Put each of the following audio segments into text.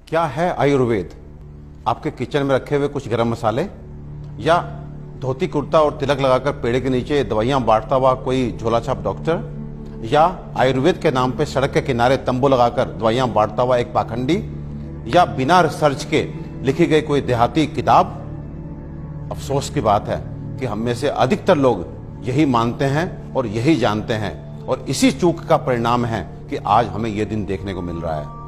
क्या है आयुर्वेद? आपके किचन में रखे हुए कुछ गरम मसाले, या धोती कुर्ता और तिलक लगाकर पेड़ के नीचे दवाइयां बांटता हुआ कोई झोला छाप डॉक्टर, या आयुर्वेद के नाम पे सड़क के किनारे तंबू लगाकर दवाइयां बांटता हुआ एक पाखंडी, या बिना रिसर्च के लिखी गई कोई देहाती किताब? अफसोस की बात है कि हम में से अधिकतर लोग यही मानते हैं और यही जानते हैं, और इसी चूक का परिणाम है कि आज हमें यह दिन देखने को मिल रहा है।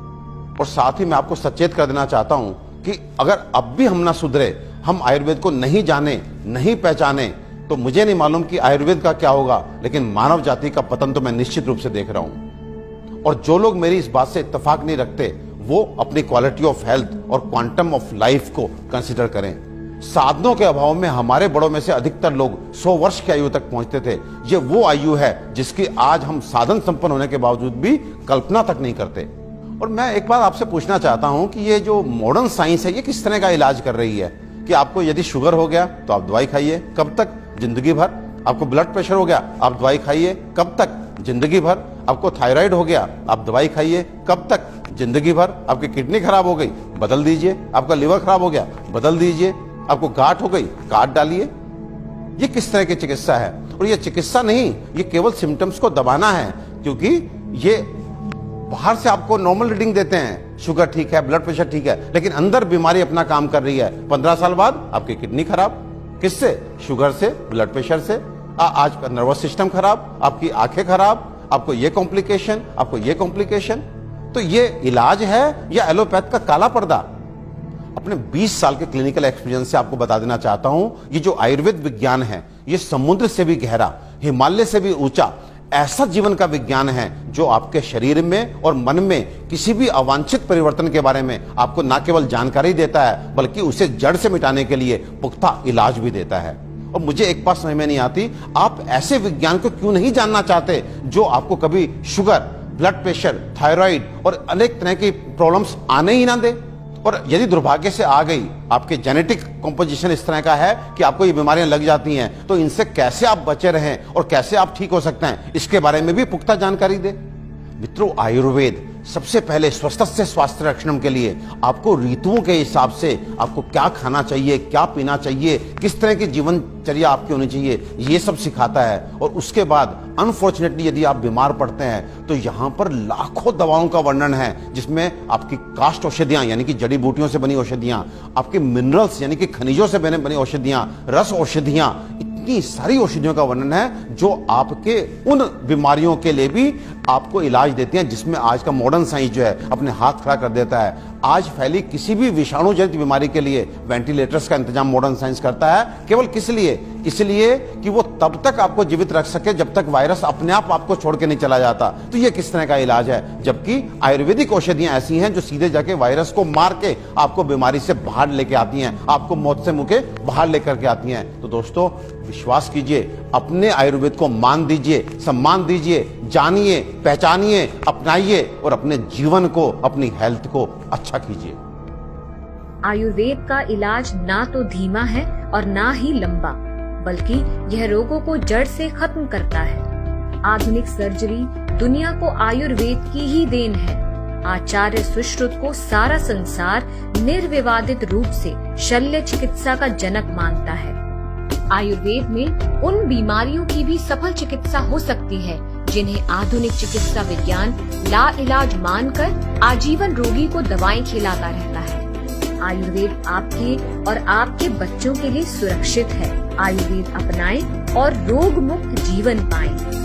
और साथ ही मैं आपको सचेत कर देना चाहता हूं कि अगर अब भी हम ना सुधरे, हम आयुर्वेद को नहीं जाने, नहीं पहचाने, तो मुझे नहीं मालूम कि आयुर्वेद का क्या होगा, लेकिन मानव जाति का पतन तो मैं निश्चित रूप से देख रहा हूं। और जो लोग मेरी इस बात से इत्तेफाक नहीं रखते, वो अपनी क्वालिटी ऑफ हेल्थ और क्वांटम ऑफ लाइफ को कंसिडर करें। साधनों के अभाव में हमारे बड़ों में से अधिकतर लोग 100 वर्ष की आयु तक पहुंचते थे। ये वो आयु है जिसकी आज हम साधन संपन्न होने के बावजूद भी कल्पना तक नहीं करते। और मैं एक बात आपसे पूछना चाहता हूं कि ये जो मॉडर्न साइंस है, ये किस तरह का इलाज कर रही है? कि आपको यदि शुगर हो गया तो आप दवाई खाइए, कब तक? जिंदगी भर। आपको ब्लड प्रेशर हो गया, आप दवाई खाइए, कब तक? जिंदगी भर। आपको थायराइड हो गया, आप दवाई खाइए, कब तक? जिंदगी भर। आपकी किडनी खराब हो गई, बदल दीजिए। आपका लिवर खराब हो गया, बदल दीजिए। आपको गांठ हो गई, काट डालिए। ये किस तरह की चिकित्सा है? और ये चिकित्सा नहीं, ये केवल सिम्टम्स को दबाना है, क्योंकि ये बाहर से आपको नॉर्मल रीडिंग देते हैं, शुगर ठीक है, ब्लड प्रेशर ठीक है, लेकिन अंदर बीमारी अपना काम कर रही है। 15 साल बाद आपकी किडनी खराब, किससे? शुगर से, ब्लड प्रेशर से। आज का नर्वस सिस्टम खराब, आपकी आंखें खराब, आपको ये कॉम्प्लिकेशन, आपको ये कॉम्प्लिकेशन। तो ये इलाज है या एलोपैथ का काला पर्दा? अपने 20 साल के क्लिनिकल एक्सपीरियंस से आपको बता देना चाहता हूं, ये जो आयुर्वेद विज्ञान है, ये समुद्र से भी गहरा, हिमालय से भी ऊंचा ऐसा जीवन का विज्ञान है जो आपके शरीर में और मन में किसी भी अवांछित परिवर्तन के बारे में आपको न केवल जानकारी देता है, बल्कि उसे जड़ से मिटाने के लिए पुख्ता इलाज भी देता है। और मुझे एक बात समझ में नहीं आती, आप ऐसे विज्ञान को क्यों नहीं जानना चाहते जो आपको कभी शुगर, ब्लड प्रेशर, थायराइड और अनेक तरह की प्रॉब्लम्स आने ही ना दे। और यदि दुर्भाग्य से आ गई, आपके जेनेटिक कॉम्पोजिशन इस तरह का है कि आपको ये बीमारियां लग जाती हैं, तो इनसे कैसे आप बचे रहें और कैसे आप ठीक हो सकते हैं, इसके बारे में भी पुख्ता जानकारी दे। मित्रों, आयुर्वेद सबसे पहले स्वस्थ से स्वास्थ्य रक्षण के लिए आपको ऋतुओं के हिसाब से आपको क्या खाना चाहिए, क्या पीना चाहिए, किस तरह की जीवनचर्या आपकी होनी चाहिए, ये सब सिखाता है। और उसके बाद अनफॉर्चुनेटली यदि आप बीमार पड़ते हैं तो यहाँ पर लाखों दवाओं का वर्णन है, जिसमें आपकी काष्ठ औषधियां यानी कि जड़ी बूटियों से बनी औषधियां, आपके मिनरल्स यानी कि खनिजों से बनी औषधियां, रस औषधियां, इतनी सारी औषधियों का वर्णन है जो आपके उन बीमारियों के लिए भी आपको इलाज देती हैं जिसमें आज का मॉडर्न साइंस जो है अपने हाथ खड़ा कर देता है। आज फैली किसी भी विषाणु जनित बीमारी के लिए वेंटिलेटर्स का इंतजाम मॉडर्न साइंस करता है। केवल किस लिए? इसलिए कि वो तब तक आपको जीवित रख सके जब तक वायरस अपने आप आपको छोड़ के नहीं चला जाता। तो ये किस तरह का इलाज है? जबकि आयुर्वेदिक औषधियां ऐसी हैं जो सीधे जाके वायरस को मार के आपको बीमारी से बाहर लेके आती हैं, आपको मौत से मुंह के बाहर लेकर के आती हैं। तो दोस्तों, विश्वास कीजिए, अपने आयुर्वेद को मान दीजिए, सम्मान दीजिए, जानिए, पहचानिए, अपनाइए और अपने जीवन को, अपनी हेल्थ को अच्छा कीजिए। आयुर्वेद का इलाज ना तो धीमा है और ना ही लंबा, बल्कि यह रोगों को जड़ से खत्म करता है। आधुनिक सर्जरी दुनिया को आयुर्वेद की ही देन है। आचार्य सुश्रुत को सारा संसार निर्विवादित रूप से शल्य चिकित्सा का जनक मानता है। आयुर्वेद में उन बीमारियों की भी सफल चिकित्सा हो सकती है जिन्हें आधुनिक चिकित्सा विज्ञान लाइलाज मानकर आजीवन रोगी को दवाएं खिलाता रहता है। आयुर्वेद आपके और आपके बच्चों के लिए सुरक्षित है। आयुर्वेद अपनाएं और रोग मुक्त जीवन पाएं।